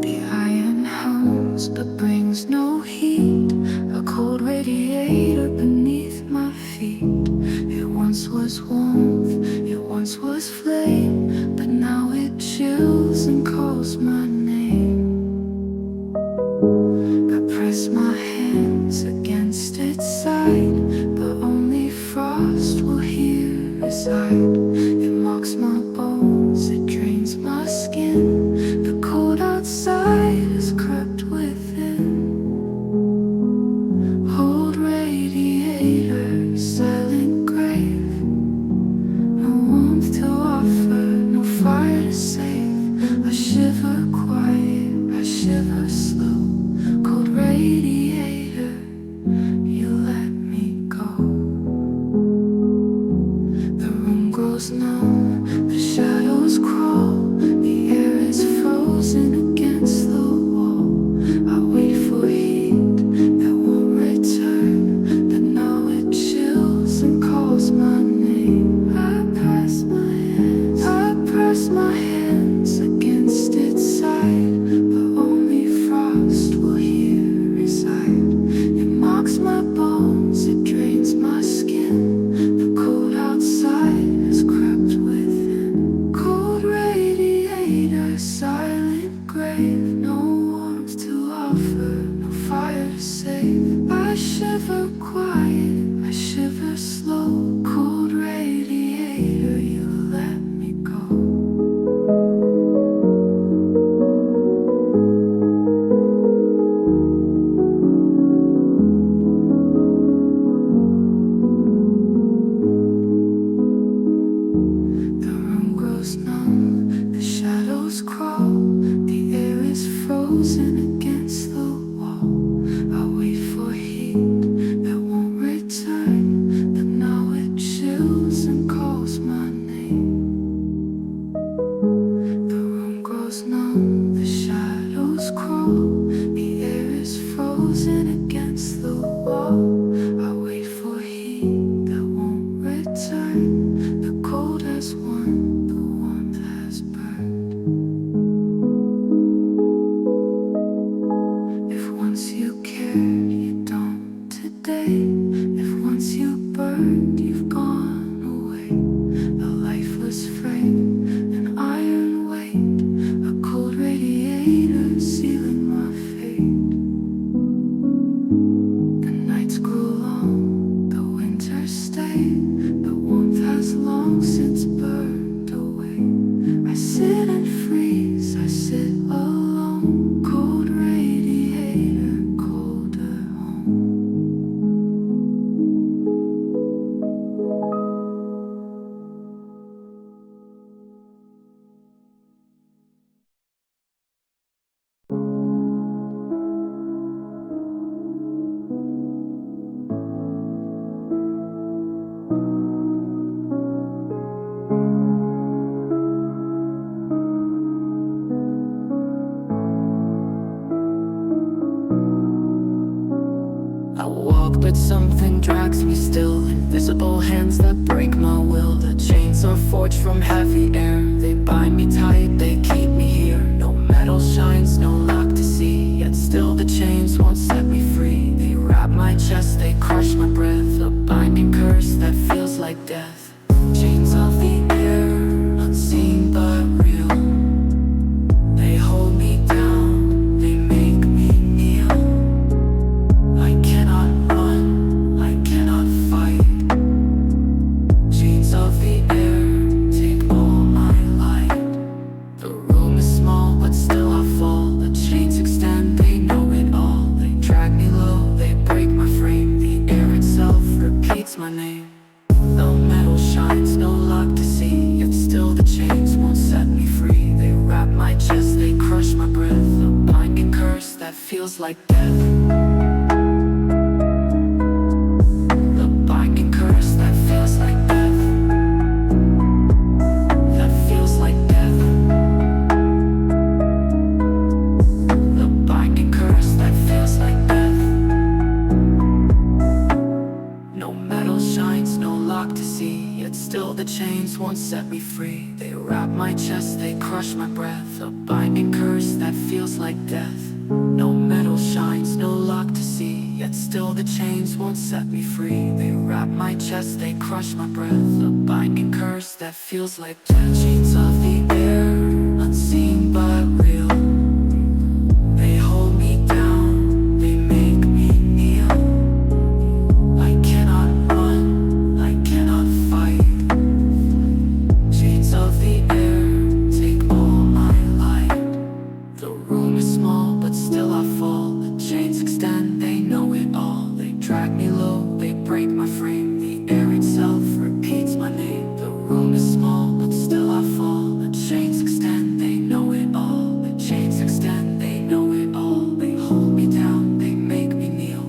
The iron hums but brings no heat. A cold radiator beneath my feet. It once was warmth, it once was flame, but now it chills and calls my name. I press my hands against its side, but only frost will here reside. It mocks my bones, it drains my skin. The cold outside has crept within. Old radiator, silent grave. No warmth to offer, no fire to save. I shiver quiet, I shiver slow. Cold radiator, you let me go. The room grows numb, the shadows crawl. The air is frozen against the wall. brave, no warmth to offer, no fire to save. I shiver quiet, I shiver slow, cold radiator, you let me go. The room grows numb, the shadows crawl, the air is frozen against the wall. I wait for heat that won't return, but now it chills and calls my name. The room grows numb, the shadows crawl, the air is frozen against the wall. I wait for heat that won't return, the cold has won, the warmth has burned. If once you cared, you don't today. If once you burned, you've gone away. A lifeless frame, an iron weight, a cold radiator sealing my fate. The nights grow long, the winters stay, the warmth has long since burned away. I sit and freeze, I sit alone, cold radiator, colder home. I walk, but something drags me still. Invisible hands that break my will. The chains are forged from heavy air. They bind me tight, they keep me here. No metal shines, no lock to see. Yet still the chains won't set me free. They wrap my chest, they crush my breath. A binding curse that feels like death. Chains of the air, unseen but real. They hold me down, they make me kneel. I cannot run, I cannot fight. Chains of the air take all my light. The room is small, but still I fall. The chains extend, they know it all. They drag me low, they break my frame. The air itself repeats my name. The metal shines, no lock to see. Yet still the chains won't set me free. They wrap my chest, they crush my breath. A binding curse that feels like death. The binding curse that feels like death. That feels like death. The binding curse that feels like death. No metal shines, no lock to see. Yet still the chains won't set me free. They wrap my chest, they crush my breath. A binding curse that feels like death. No metal shines, no lock to see. Yet still the chains won't set me free. They wrap my chest, they crush my breath. A binding curse that feels like death. Chains of the air, unseen but real. They hold me down, they make me kneel. I cannot run, I cannot fight. Chains of the air take all my light. The room is small, but still I fall. The chains extend, they know it all. They drag me low, they break my frame. The air itself repeats my name. The room is small, but still I fall. The chains extend, they know it all. The chains extend, they know it all. They hold me down, they make me kneel.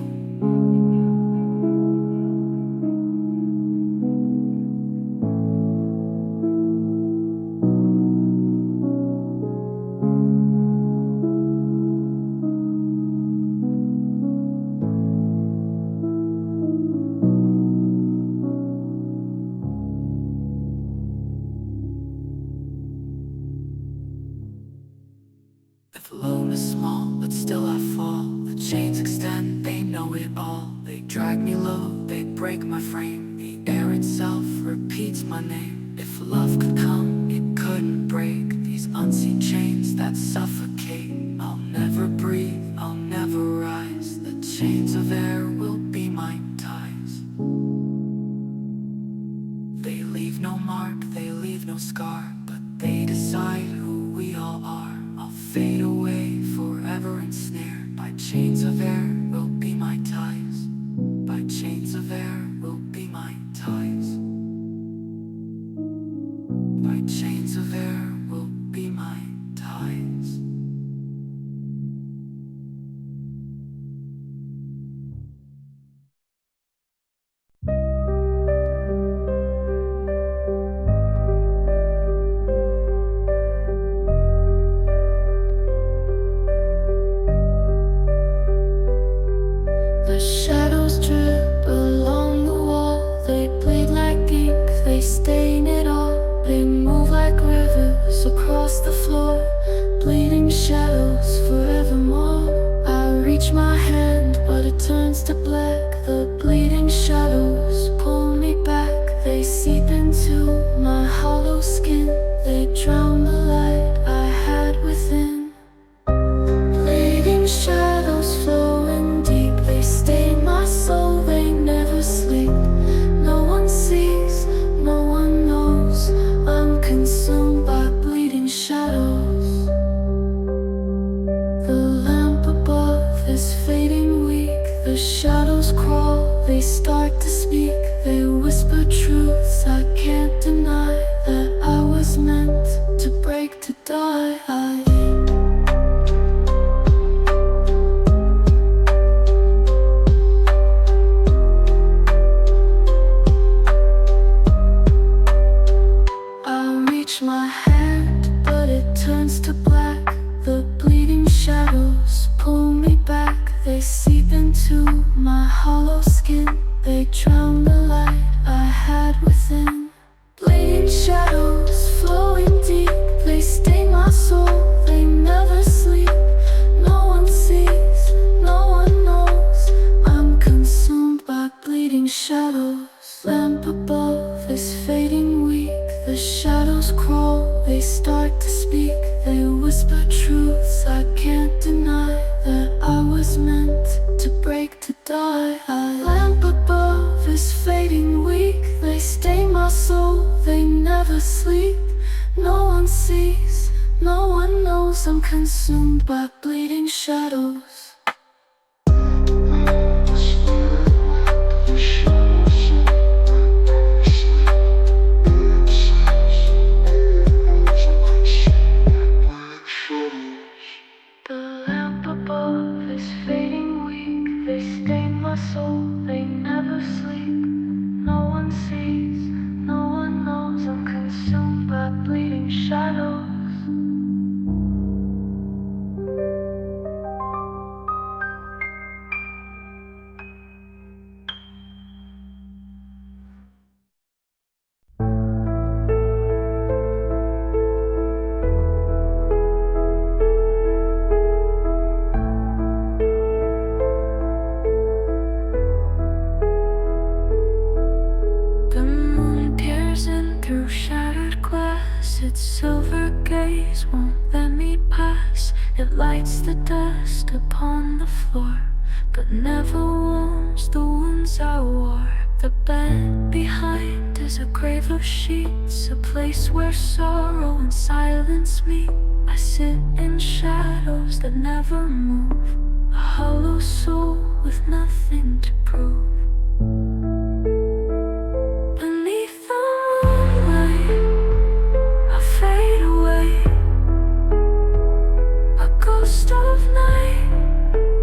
The loom is small, but still I fall. The chains extend, they know it all. They drag me low, they break my frame. The air itself repeats my name. If love could come, it couldn't break these unseen chains that suffocate. I'll never breathe, I'll never rise. The chains of air will be my ties. They leave no mark, they leave no scar, but they decide who we all are. I'll fade away, forever ensnared by chains of air will be my ties. By chains of air will be my ties. By chains of air will be my ties. The shadows drip along the wall. They bleed like ink, they stain it all. They move like rivers across the floor, bleeding shadows forevermore. I reach my hand, but it turns to black. The bleeding shadows pull me back. They seep into my hollow skin. They drown the light I had within. Bleeding shadows flowing deep. They stain my soul, they never sleep. No one sees, no one knows. I'm consumed by bleeding shadows. The lamp above is fading weak. The shadows crawl, they start to speak. They whisper truths I can't deny. That I was meant to break, to die. I reach my hand, but it turns to black. The bleeding shadows pull me back. They seep into my hollow skin. They drown the light I had within. Bleeding shadows flowing deep. They stain my soul, they never sleep. No one sees, no one knows. I'm consumed by bleeding shadows. Lamp above is fading weak. The shadows crawl, they start to speak. They whisper truths I can't deny. That I was meant to break, to die. Lamp above is fading weak. They stain my soul, they never sleep. No one sees, no one knows. I'm consumed by bleeding shadows. The lamp above is fading weak. They stain my soul, they never sleep. No one sees, no one knows. I'm consumed by bleeding shadows. The moon peers in through shattered glass. Its silver gaze won't let me pass. It lights the dust upon the floor, but never warms the wounds I wore. The bed behind is a grave of sheets, a place where sorrow and silence meet. I sit in shadows that never move, a hollow soul with nothing to prove. Beneath the moonlight, I fade away, a ghost of night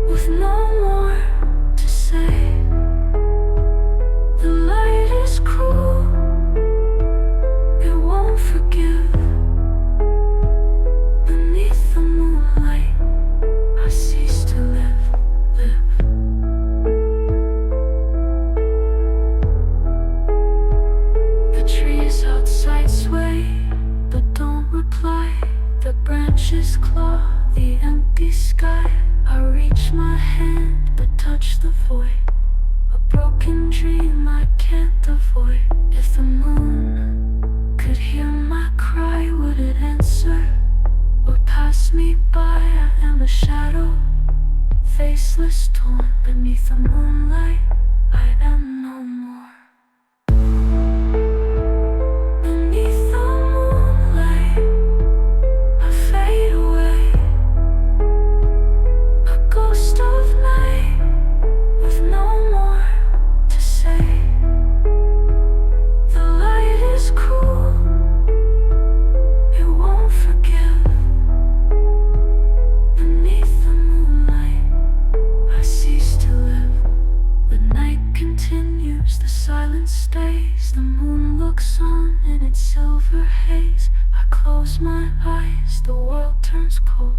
with no more to say. The light is cruel, it won't forgive. Beneath the moonlight, I cease to live. The trees outside sway, but don't reply. The branches claw the empty sky. I reach my hand, but touch the void. A broken dream I can't avoid. If the moon could hear my cry, would it answer? me by. I am a shadow, faceless, torn beneath the moonlight. I am no more. Beneath the moonlight, I fade away, a ghost of night with no more to say. The light is cruel, it won't forgive. Beneath the moonlight, I cease to live. The night continues, the silence stays. The moon looks on in its silver haze. I close my eyes, the world turns cold.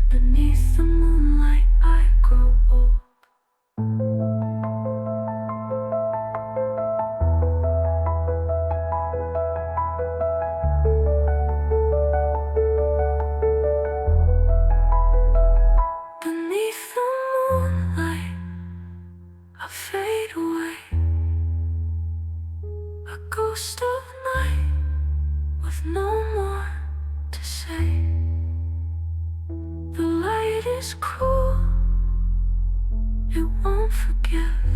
Beneath the moonlight, I grow old. Beneath the moonlight, I fade away, a ghost of night with no more to say. The light is cruel, it won't forgive.